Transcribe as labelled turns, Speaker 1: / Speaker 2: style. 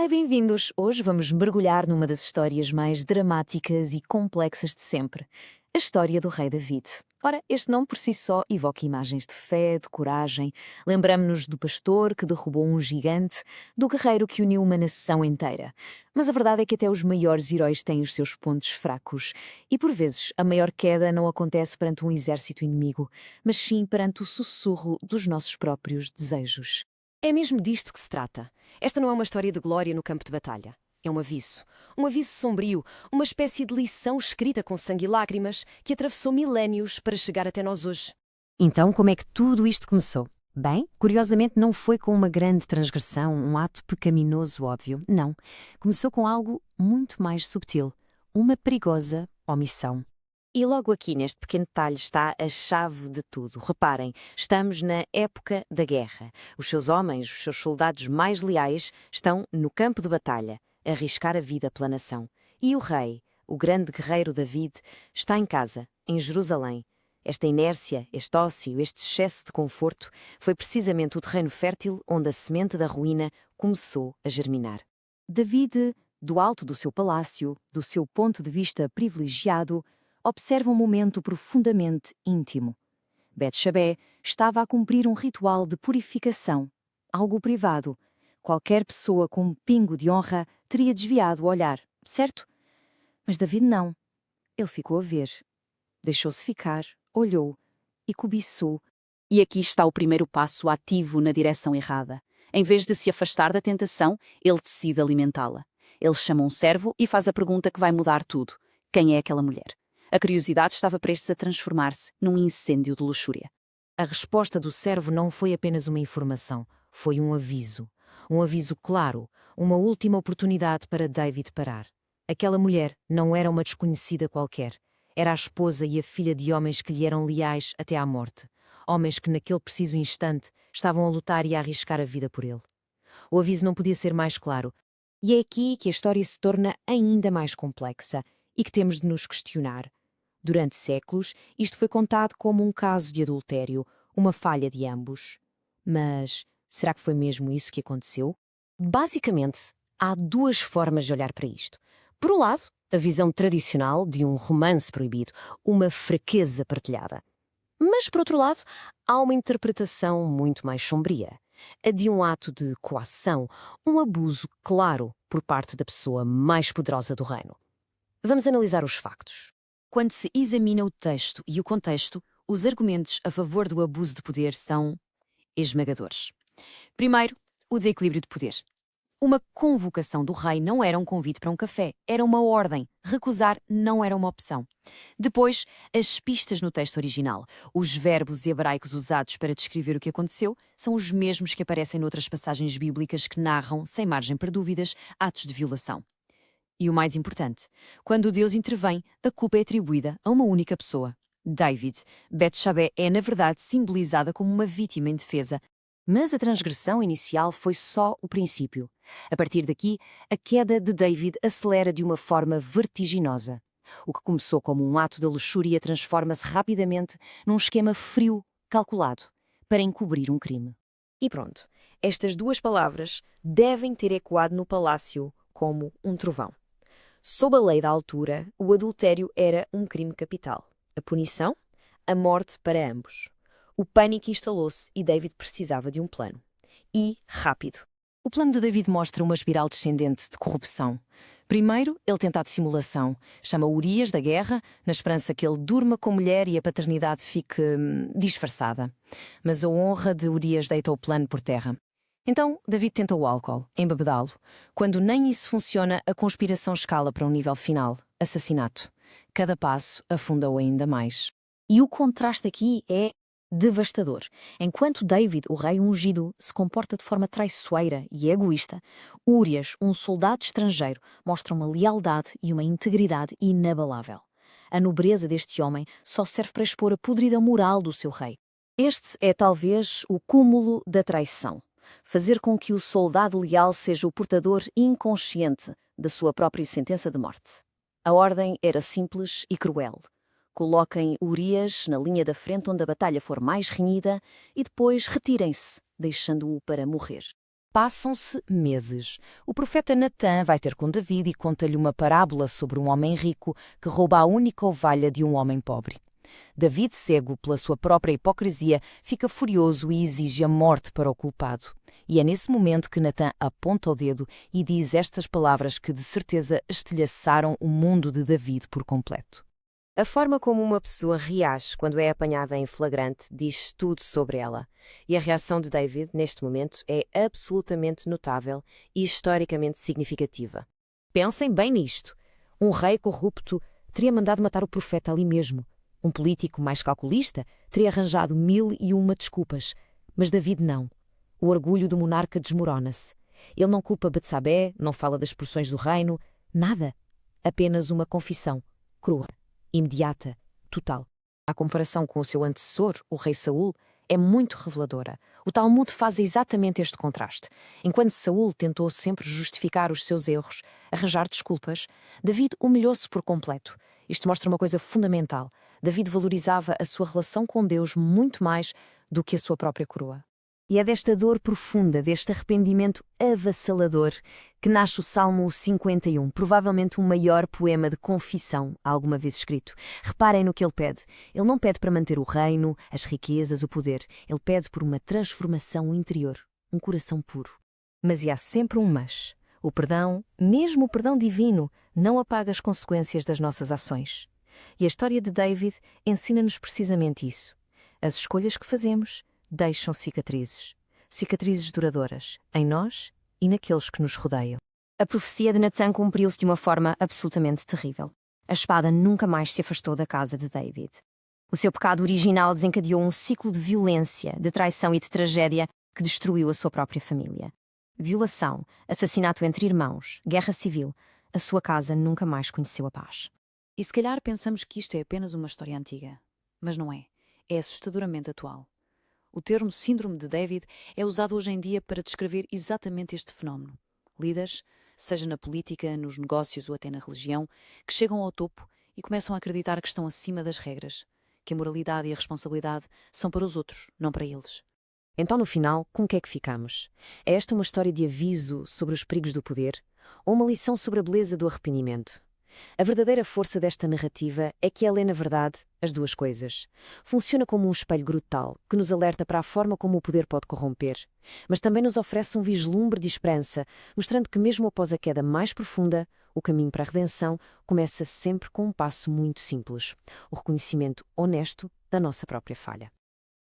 Speaker 1: Olá e bem-vindos! Hoje vamos mergulhar numa das histórias mais dramáticas e complexas de sempre, a história do rei David. Ora, este nome por si só evoca imagens de fé, de coragem. Lembramos-nos do pastor que derrubou um gigante, do guerreiro que uniu uma nação inteira. Mas a verdade é que até os maiores heróis têm os seus pontos fracos. E por vezes a maior queda não acontece perante um exército inimigo, mas sim perante o sussurro dos nossos próprios desejos.
Speaker 2: É mesmo disto que se trata. Esta não é uma história de glória no campo de batalha. É um aviso sombrio, uma espécie de lição escrita com sangue e lágrimas que atravessou milénios para chegar até nós hoje.
Speaker 3: Então, como é que tudo isto começou? Bem, curiosamente não foi com uma grande transgressão, um ato pecaminoso óbvio. Não. Começou com algo muito mais subtil. Uma perigosa omissão.
Speaker 1: E logo aqui neste pequeno detalhe está a chave de tudo. Reparem, estamos na época da guerra. Os seus homens, os seus soldados mais leais, estão no campo de batalha, a arriscar a vida pela nação. E o rei, o grande guerreiro David, está em casa, em Jerusalém. Esta inércia, este ócio, este excesso de conforto foi precisamente o terreno fértil onde a semente da ruína começou a germinar. David, do alto do seu palácio, do seu ponto de vista privilegiado, observa um momento profundamente íntimo. Betsabé estava a cumprir um ritual de purificação, algo privado. Qualquer pessoa com um pingo de honra teria desviado o olhar, certo? Mas David não. Ele ficou a ver. Deixou-se ficar, olhou e cobiçou.
Speaker 4: E aqui está o primeiro passo ativo na direção errada. Em vez de se afastar da tentação, ele decide alimentá-la. Ele chama um servo e faz a pergunta que vai mudar tudo. Quem é aquela mulher? A curiosidade estava prestes a transformar-se num incêndio de luxúria.
Speaker 3: A resposta do servo não foi apenas uma informação, foi um aviso. Um aviso claro, uma última oportunidade para David parar. Aquela mulher não era uma desconhecida qualquer. Era a esposa e a filha de homens que lhe eram leais até à morte. Homens que naquele preciso instante estavam a lutar e a arriscar a vida por ele. O aviso não podia ser mais claro. E é aqui que a história se torna ainda mais complexa e que temos de nos questionar. Durante séculos, isto foi contado como um caso de adultério, uma falha de ambos. Mas será que foi mesmo isso que aconteceu?
Speaker 2: Basicamente, há duas formas de olhar para isto. Por um lado, a visão tradicional de um romance proibido, uma fraqueza partilhada. Mas, por outro lado, há uma interpretação muito mais sombria, a de um ato de coação, um abuso claro por parte da pessoa mais poderosa do reino. Vamos analisar os factos.
Speaker 3: Quando se examina o texto e o contexto, os argumentos a favor do abuso de poder são esmagadores. Primeiro, o desequilíbrio de poder. Uma convocação do rei não era um convite para um café, era uma ordem. Recusar não era uma opção. Depois, as pistas no texto original. Os verbos hebraicos usados para descrever o que aconteceu são os mesmos que aparecem noutras passagens bíblicas que narram, sem margem para dúvidas, atos de violação. E o mais importante, quando Deus intervém, a culpa é atribuída a uma única pessoa. David. Betsabé é, na verdade, simbolizada como uma vítima indefesa. Mas a transgressão inicial foi só o princípio. A partir daqui, a queda de David acelera de uma forma vertiginosa. O que começou como um ato da luxúria transforma-se rapidamente num esquema frio, calculado, para encobrir um crime.
Speaker 2: E pronto, estas duas palavras devem ter ecoado no palácio como um trovão. Sob a lei da altura, o adultério era um crime capital. A punição? A morte para ambos. O pânico instalou-se e David precisava de um plano. E rápido.
Speaker 3: O plano de David mostra uma espiral descendente de corrupção. Primeiro, ele tenta a dissimulação. Chama Urias da guerra, na esperança que ele durma com a mulher e a paternidade fique disfarçada. Mas a honra de Urias deita o plano por terra. Então, David tenta o álcool, embebedá-lo. Quando nem isso funciona, a conspiração escala para um nível final, assassinato. Cada passo afunda-o ainda mais.
Speaker 1: E o contraste aqui é devastador. Enquanto David, o rei ungido, se comporta de forma traiçoeira e egoísta, Urias, um soldado estrangeiro, mostra uma lealdade e uma integridade inabalável. A nobreza deste homem só serve para expor a podridão moral do seu rei. Este é talvez o cúmulo da traição. Fazer com que o soldado leal seja o portador inconsciente da sua própria sentença de morte. A ordem era simples e cruel. Coloquem Urias na linha da frente onde a batalha for mais renhida e depois retirem-se, deixando-o para morrer.
Speaker 2: Passam-se meses. O profeta Natã vai ter com David e conta-lhe uma parábola sobre um homem rico que rouba a única ovelha de um homem pobre. David, cego pela sua própria hipocrisia, fica furioso e exige a morte para o culpado. E é nesse momento que Natã aponta o dedo e diz estas palavras que de certeza estilhaçaram o mundo de David por completo. A forma como uma pessoa reage quando é apanhada em flagrante diz tudo sobre ela. E a reação de David, neste momento, é absolutamente notável e historicamente significativa. Pensem bem nisto. Um rei corrupto teria mandado matar o profeta ali mesmo. Um político mais calculista teria arranjado 1001 desculpas. Mas David não. O orgulho do monarca desmorona-se. Ele não culpa Betsabé, não fala das porções do reino, nada. Apenas uma confissão, crua, imediata, total. A comparação com o seu antecessor, o rei Saul, é muito reveladora. O Talmud faz exatamente este contraste. Enquanto Saul tentou sempre justificar os seus erros, arranjar desculpas, David humilhou-se por completo. Isto mostra uma coisa fundamental. David valorizava a sua relação com Deus muito mais do que a sua própria coroa. E é desta dor profunda, deste arrependimento avassalador, que nasce o Salmo 51, provavelmente o maior poema de confissão alguma vez escrito. Reparem no que ele pede. Ele não pede para manter o reino, as riquezas, o poder. Ele pede por uma transformação interior, um coração puro. Mas e há sempre um mas. O perdão, mesmo o perdão divino, não apaga as consequências das nossas ações. E a história de David ensina-nos precisamente isso. As escolhas que fazemos deixam cicatrizes. Cicatrizes duradouras, em nós e naqueles que nos rodeiam. A profecia de Natã cumpriu-se de uma forma absolutamente terrível. A espada nunca mais se afastou da casa de David. O seu pecado original desencadeou um ciclo de violência, de traição e de tragédia que destruiu a sua própria família. Violação, assassinato entre irmãos, guerra civil. A sua casa nunca mais conheceu a paz.
Speaker 3: E se calhar pensamos que isto é apenas uma história antiga. Mas não é. É assustadoramente atual. O termo Síndrome de David é usado hoje em dia para descrever exatamente este fenómeno. Líderes, seja na política, nos negócios ou até na religião, que chegam ao topo e começam a acreditar que estão acima das regras, que a moralidade e a responsabilidade são para os outros, não para eles.
Speaker 2: Então, no final, com o que é que ficamos? É esta uma história de aviso sobre os perigos do poder ou uma lição sobre a beleza do arrependimento? A verdadeira força desta narrativa é que ela é, na verdade, as duas coisas. Funciona como um espelho brutal que nos alerta para a forma como o poder pode corromper, mas também nos oferece um vislumbre de esperança, mostrando que mesmo após a queda mais profunda, o caminho para a redenção começa sempre com um passo muito simples: o reconhecimento honesto da nossa própria falha.